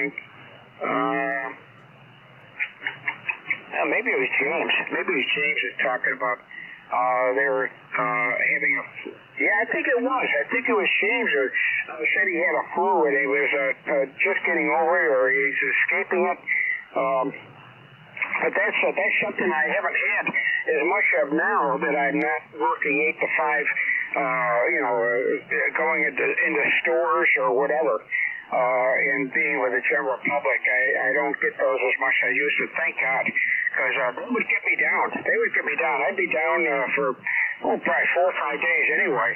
think. Maybe it was James. Maybe it was James was talking about they were having a. Yeah, I think it was. I think it was James who said he had a flu and he was just getting over it or he's escaping it. But that's something I haven't had as much of now that I'm not working 8 to 5, going into stores or whatever, and being with the general public. I don't get those as much as I used to, thank God, because they would get me down. I'd be down for probably 4 or 5 days anyway.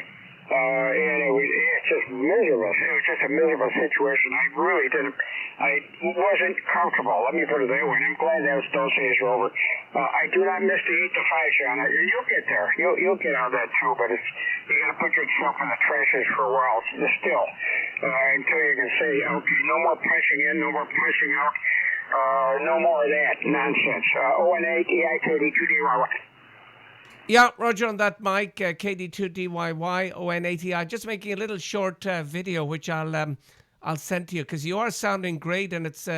And it's just miserable. It was just a miserable situation. I wasn't comfortable. Let me put it that way. And I'm glad those days are over. I do not miss the 8 to 5, John. You'll get there. You'll get out of that too, but you got to put yourself in the trenches for a while still, until you can say, okay, no more punching in, no more punching out, no more of that nonsense. ON8EI KD2DYY. Yeah, Roger on that, Mike. KD2DYY, ON80. Just making a little short video, which I'll send to you, because you are sounding great, and it's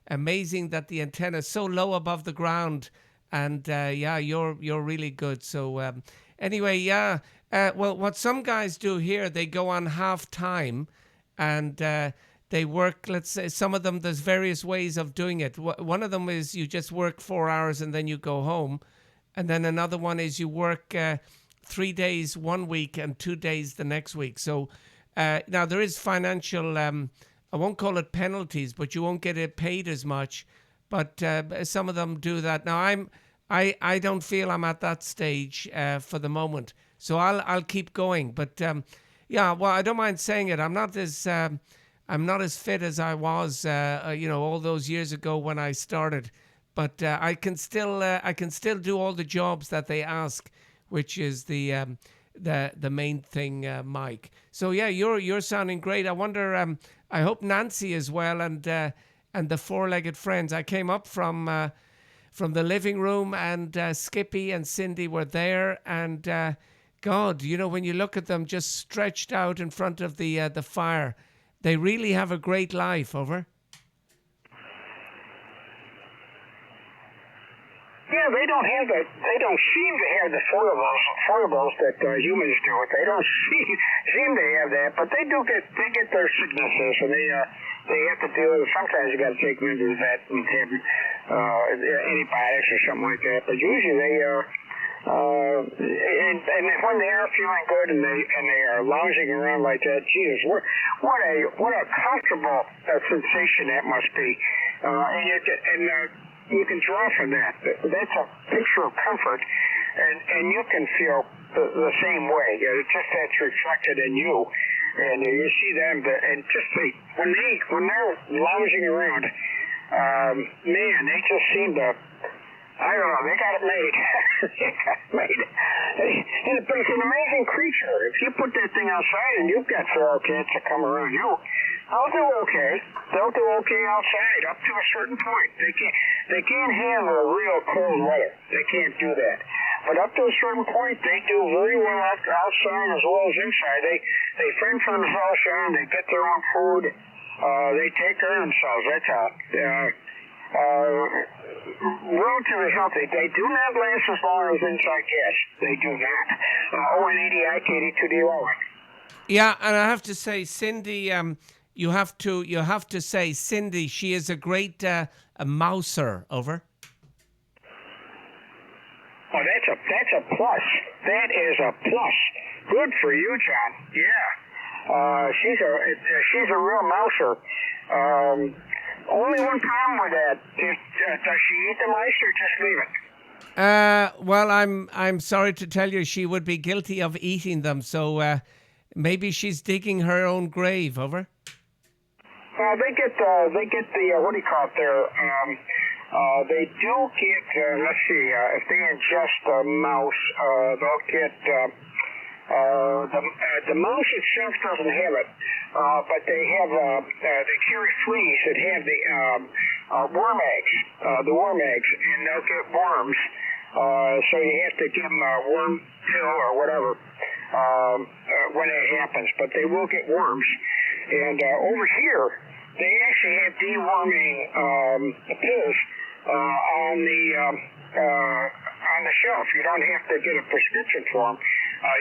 amazing that the antenna is so low above the ground, and you're really good. So anyway, well, what some guys do here, they go on half time, and they work. Let's say some of them, there's various ways of doing it. One of them is you just work 4 hours and then you go home. And then another one is you work 3 days 1 week and 2 days the next week. So now there is financial, I won't call it penalties, but you won't get it paid as much. But some of them do that. Now I don't feel I'm at that stage for the moment. So I'll keep going. But well, I don't mind saying it. I'm not as fit as I was, all those years ago when I started. But I can still do all the jobs that they ask, which is the main thing, Mike. So yeah, you're sounding great. I wonder. I hope Nancy as well, and the four-legged friends. I came up from the living room, and Skippy and Cindy were there, and God, when you look at them just stretched out in front of the fire, they really have a great life. Over. Yeah, they don't have that. They don't seem to have the foibles that humans do. They don't seem to have that, but they do get their sicknesses, and they have to deal with it. Sometimes you got to take them into the vet and have antibiotics or something like that. But usually they and when they are feeling good and they are lounging around like that, Jesus, what a comfortable sensation that must be. You can draw from that. That's a picture of comfort, and you can feel the same way. It's just that's reflected in you, and you see them. And just when they're lounging around, man, they just seem to. I don't know. They got it made. They got it made. But it's an amazing creature. If you put that thing outside and you've got feral cats that come around you, they'll do okay. They'll do okay outside up to a certain point. They can't handle real cold weather. They can't do that. But up to a certain point, they do very well outside as well as inside. They fend for themselves, Sean. They get their own food. They take care of themselves. That's how. Relatively healthy. They do not last as long as inside cats. They do not. ON80I KD2DYY. Yeah, and I have to say, Cindy, you have to say, Cindy, she is a great a mouser. Over. Oh, that's a plus. That is a plus. Good for you, John. Yeah. She's a real mouser. Only one problem with that is, does she eat the mice or just leave it? Well, I'm sorry to tell you, she would be guilty of eating them. So maybe she's digging her own grave. Over. They get the what do you call it there? They do get. Let's see. If they ingest a mouse, they'll get. The mouse itself doesn't have it, but they have they carry fleas that have the worm eggs, and they'll get worms. So you have to give them a worm pill or whatever when it happens. But they will get worms. And over here, they actually have deworming pills on the shelf. You don't have to get a prescription for them.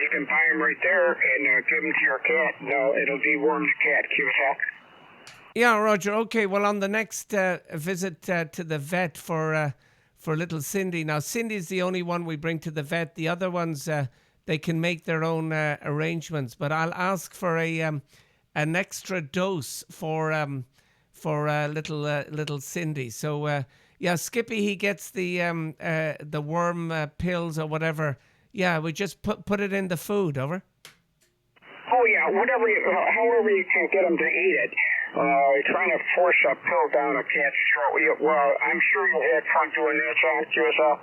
You can buy them right there and give them to your cat, and it'll deworm the cat. QSL. Yeah, Roger. Okay, well, on the next visit to the vet for little Cindy. Now, Cindy's the only one we bring to the vet. The other ones, they can make their own arrangements. But I'll ask for an extra dose for little Cindy. So yeah, Skippy, he gets the worm pills or whatever. Yeah, we just put it in the food. Over. Oh yeah, however you can get them to eat it. Trying to force a pill down a cat's throat. Well, I'm sure you had fun doing that, John, QSL.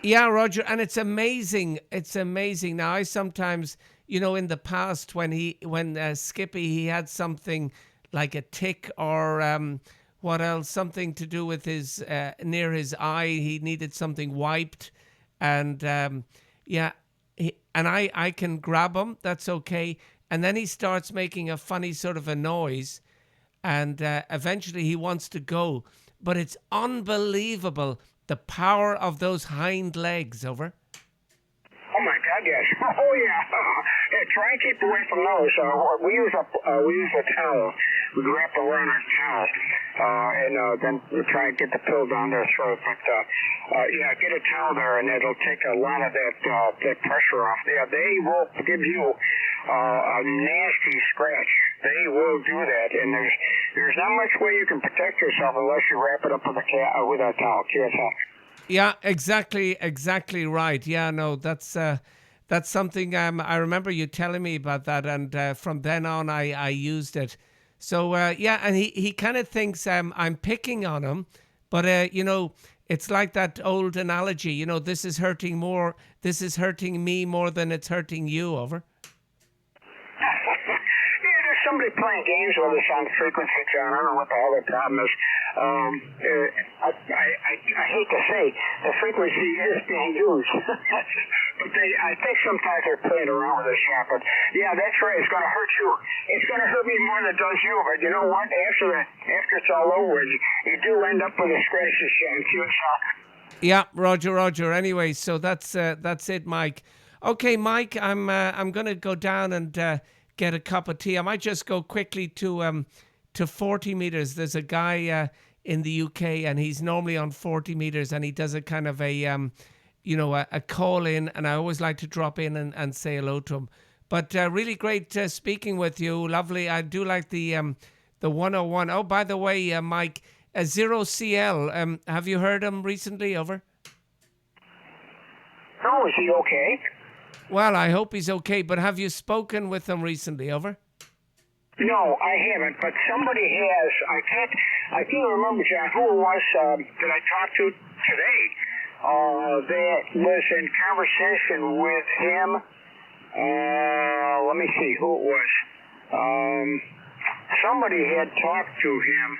Yeah, Roger, and it's amazing. It's amazing. Now, I sometimes, in the past when Skippy, he had something like a tick or what else, something to do with his near his eye. He needed something wiped, and I can grab him. That's okay. And then he starts making a funny sort of a noise. And eventually he wants to go. But it's unbelievable, the power of those hind legs. Over. Oh, my God, yes. Oh, yeah. Try and keep away from those. We use a towel. We wrap around our towel. And then we try and get the pill down their throat. But, yeah, get a towel there, and it'll take a lot of that pressure off. Yeah, they will give you a nasty scratch. They will do that, and there's not much way you can protect yourself unless you wrap it up with a towel. QSL. Yeah, exactly right. Yeah, no, that's something I remember you telling me about that, and from then on I used it. So yeah, and he kind of thinks I'm picking on him, but it's like that old analogy. This is hurting me more than it's hurting you. Over. Somebody playing games with us on frequency, John. I don't know what the hell their problem is. I hate to say the frequency is being used, but I think sometimes they're playing around with this shot. But yeah, that's right. It's going to hurt you. It's going to hurt me more than it does you. But you know what? After it's all over, you do end up with a scratches, John. Yeah, Roger. Anyway, so that's it, Mike. Okay, Mike, I'm going to go down and get a cup of tea. I might just go quickly to 40 meters. There's a guy in the UK, and he's normally on 40 meters, and he does a kind of a call in, and I always like to drop in and say hello to him. But really great speaking with you. Lovely. I do like the 101. Oh, by the way, Mike, Zero CL. Have you heard him recently? Over. No, is he okay? Well, I hope he's okay, but have you spoken with him recently? Over. No, I haven't, but somebody has. I can't remember, John, who it was that I talked to today that was in conversation with him. Let me see who it was. Somebody had talked to him.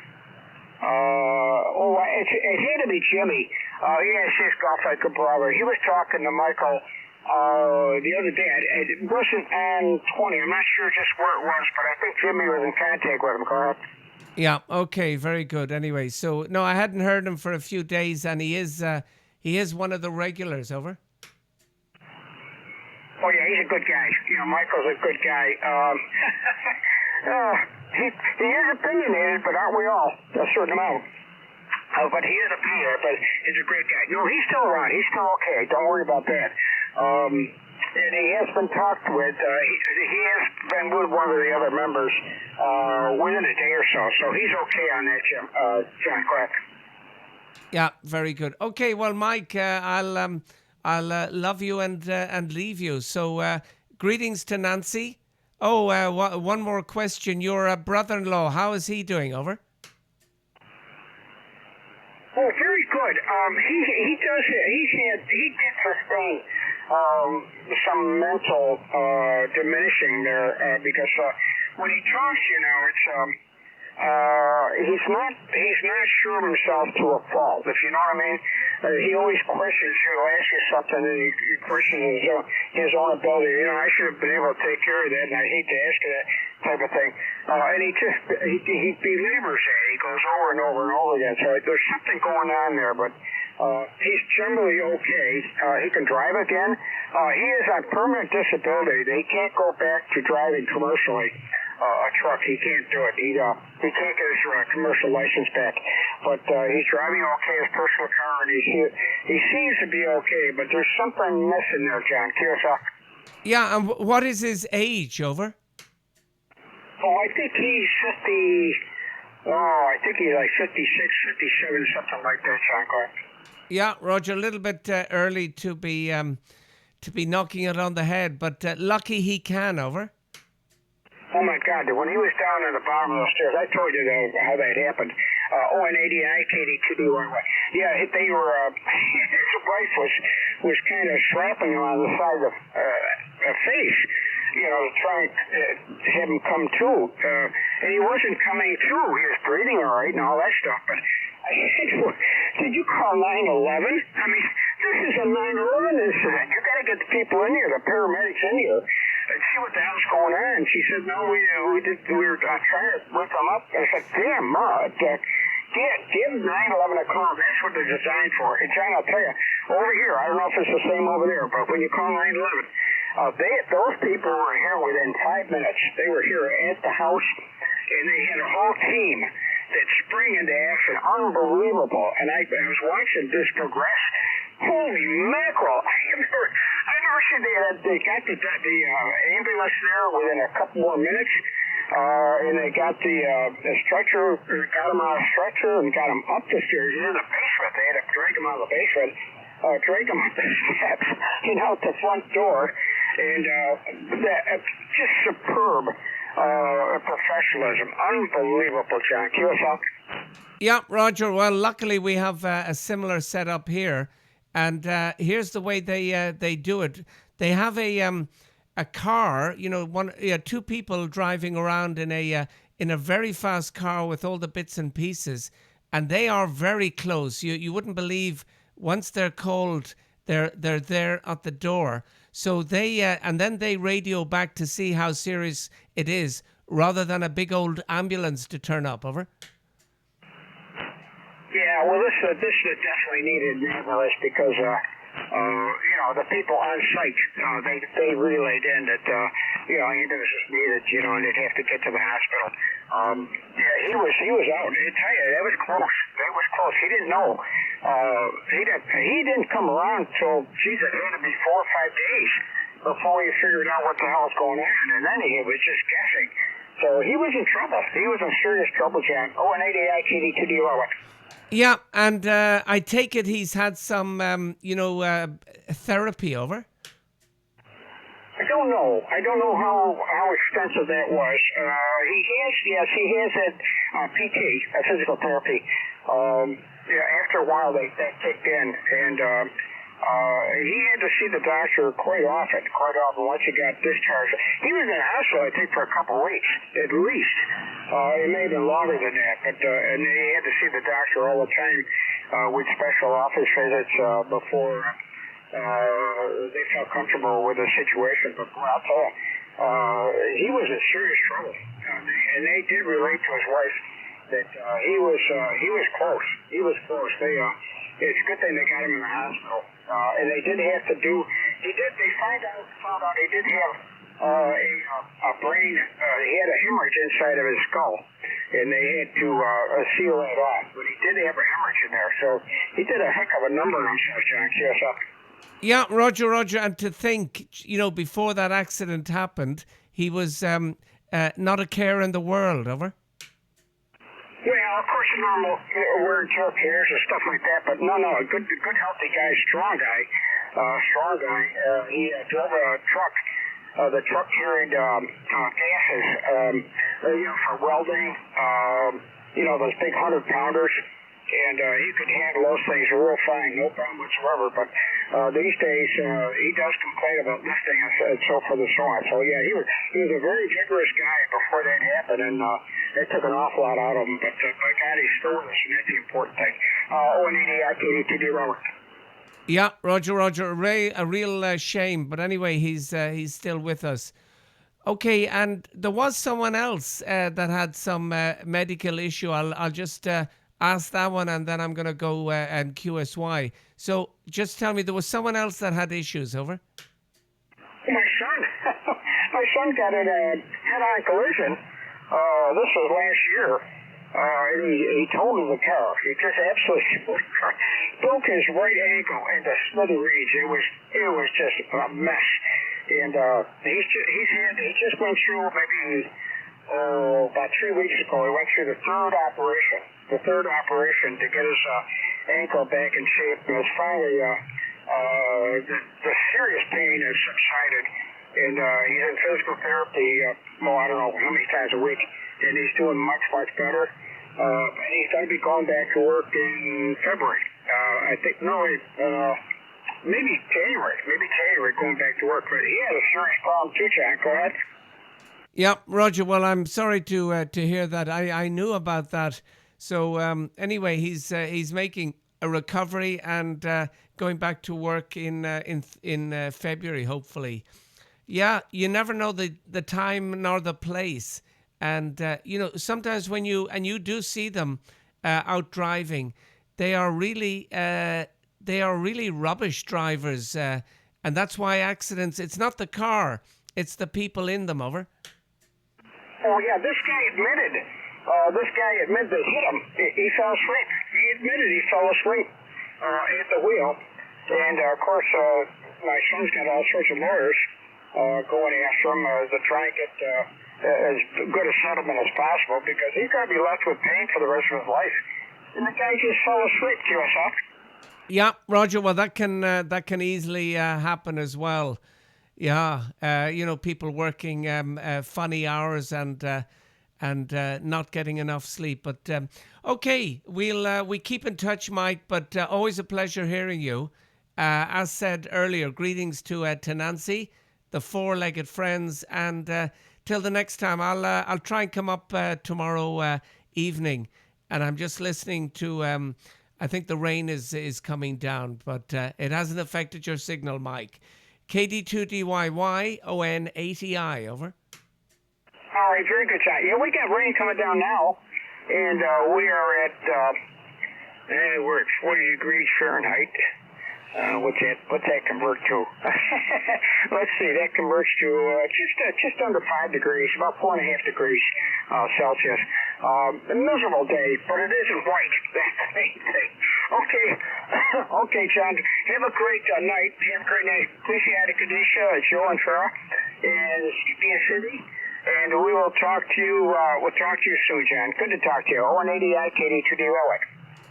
It had to be Jimmy. Yeah, it's his golf like a brother. He was talking to Michael the other day. It wasn't on 20. I'm not sure just where it was, but I think Jimmy was in contact with him, correct? Yeah, okay, very good. Anyway, so, no, I hadn't heard him for a few days, and he is one of the regulars. Over. Oh, yeah, he's a good guy. Michael's a good guy. He is opinionated, but aren't we all? A certain amount. But he is opinionated, but he's a great guy. No, he's still around. He's still okay. Don't worry about that. And he has been talked with. He has been with one of the other members within a day or so. So he's okay on that, John Quack. Yeah, very good. Okay, well, Mike, I'll love you and leave you. So greetings to Nancy. Oh, one more question. Your brother-in-law, how is he doing? Over. Oh, very good. He did sustain some mental diminishing there because when he talks, it's he's not sure of himself to a fault, if you know what I mean. He always questions you. He'll ask you something, and he questions his own ability. I should have been able to take care of that, and I hate to ask you that. type of thing. And he belabors that. He goes over and over and over again. So there's something going on there, but he's generally okay. He can drive again. He is on permanent disability. They can't go back to driving commercially. A truck, he can't do it. He can't get his commercial license back. But he's driving okay, his personal car, and he seems to be okay. But there's something missing there, John. Yeah, and what is his age, over? Oh, I think he's 50. Oh, I think he's like 56, 57, something like that, John. Yeah, Roger, a little bit early to be knocking it on the head, but lucky he can, over. Oh my God! When he was down at the bottom of the stairs, I told you how that happened. ON80I, KD2DYY. Yeah, they were. His wife was kind of slapping him on the side of the face, to try and have him come to. And he wasn't coming to. He was breathing all right and all that stuff. But I said, did you call 911? I mean, this is a 911 incident. You got to get the people in here, the paramedics in here, and see what the hell's going on. She said, no, we were trying to wake them up. I said, damn, Ma, give 911 a call. That's what they're designed for. And John, I'll tell you, over here, I don't know if it's the same over there, but when you call 911, those people were here within 5 minutes. They were here at the house, and they had a whole team that sprang into action. Unbelievable. And I was watching this progress. Holy mackerel. I've never seen they got the ambulance there within a couple more minutes. And they got the stretcher, got him out of the stretcher and got him up the stairs in the basement. They had to drag him out of the basement, drag him up the steps and out the front door. And just superb professionalism. Unbelievable, John. QSL? Yeah, Roger. Well, luckily we have a similar setup here. And here's the way they do it. They have a car, two people driving around in a very fast car with all the bits and pieces, and they are very close. You wouldn't believe once they're called, they're there at the door. So they and then they radio back to see how serious it is, rather than a big old ambulance to turn up. Over. Yeah, well, this definitely needed an ambulance because, the people on site, they relayed in that, ambulance was needed, and they'd have to get to the hospital. He was out. I tell you, that was close. That was close. He didn't know. He didn't come around till, it had to be 4 or 5 days before he figured out what the hell was going on, and then he was just guessing. So he was in trouble. He was in serious trouble, John. ON80I, KD2DYY. Yeah, and I take it he's had some, therapy, over? I don't know. I don't know how extensive that was. He has had PT, physical therapy. After a while, that kicked in, and he had to see the doctor quite often. Once he got discharged, he was in the hospital, I think, for a couple of weeks at least. It may have been longer than that, but and he had to see the doctor all the time with special office visits before they felt comfortable with the situation. But I'll tell you, he was in serious trouble, and they did relate to his wife that he was close. He was close. It's a good thing they got him in the hospital, and they did have to do. They found out he did have a brain. He had a hemorrhage inside of his skull, and they had to seal that off. But he did have a hemorrhage in there, so he did a heck of a number on himself, John. QSL. Yeah, Roger, and to think, before that accident happened, he was not a care in the world. Over. Well, of course, normal wear and tear cares and stuff like that, but no, a good healthy guy, strong guy. He drove a truck. The truck carried gases, for welding. Those big 100-pounders, and he could handle those things real fine, no problem whatsoever. But these days, he does complain about lifting and so forth and so on. So yeah, he was a very vigorous guy before that happened, and it took an awful lot out of him. But by God, he's still with us, and that's the important thing. ON80I, KD2DYY. Yeah, Roger, a real shame. But anyway, he's still with us. Okay, and there was someone else that had some medical issue. I'll just ask that one, and then I'm going to go and QSY. So just tell me, there was someone else that had issues. Over. My son, my son got in a head-on collision. This was last year. He totaled the car. He just absolutely broke his right ankle into smithereens. It was just a mess. And he just went through maybe about 3 weeks ago. He went through the third operation to get his ankle back in shape. And it's finally the serious pain has subsided, and he's in physical therapy. I don't know how many times a week, and he's doing much better. And he's going to be going back to work in February. I think maybe January going back to work. But he had a serious problem too, John. Go ahead. Yeah, Roger. Well, I'm sorry to hear that. I knew about that. So anyway, he's making a recovery and going back to work in February, hopefully. Yeah, you never know the time nor the place. And sometimes when you do see them out driving, they are really rubbish drivers, and that's why accidents. It's not the car; it's the people in them. Over. Oh yeah, this guy admitted they hit him. He fell asleep. He admitted he fell asleep at the wheel, and of course, my son's got all sorts of lawyers going after him to try and get as good a settlement as possible, because he's going to be left with pain for the rest of his life. And the guy just fell asleep to us, huh? Yeah, Roger. Well, that can easily happen as well. Yeah, people working funny hours and not getting enough sleep. But okay, we keep in touch, Mike. But always a pleasure hearing you. As said earlier, greetings to Nancy, the four-legged friends, and till the next time, I'll try and come up tomorrow evening. And I'm just listening to. I think the rain is coming down, but it hasn't affected your signal, Mike. KD2DYY ON80I, over. All right, very good, John. Yeah, we got rain coming down now, and we are at we're at 40 degrees Fahrenheit. What's that convert to? Let's see, that converts to just under 5 degrees, about 4.5 degrees Celsius. A miserable day, but it isn't white. That's the main thing. Okay, okay, John. Have a great night. Have a great night. Appreciate Kadisha, Joe and Farah, and Sepia City. And we will talk to you. We'll talk to you soon, John. Good to talk to you. ON80I KD2DYY.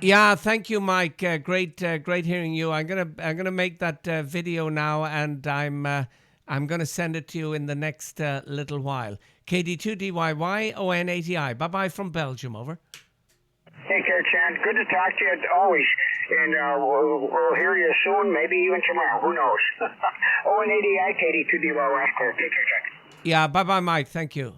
Yeah, thank you, Mike. Great hearing you. I'm gonna make that video now, and I'm gonna send it to you in the next little while. KD2DYY ON80I. Bye bye from Belgium. Over. Take care, Chan. Good to talk to you always, and we'll hear you soon. Maybe even tomorrow. Who knows? ON80I KD2DYY. Take care, Chan. Yeah. Bye bye, Mike. Thank you.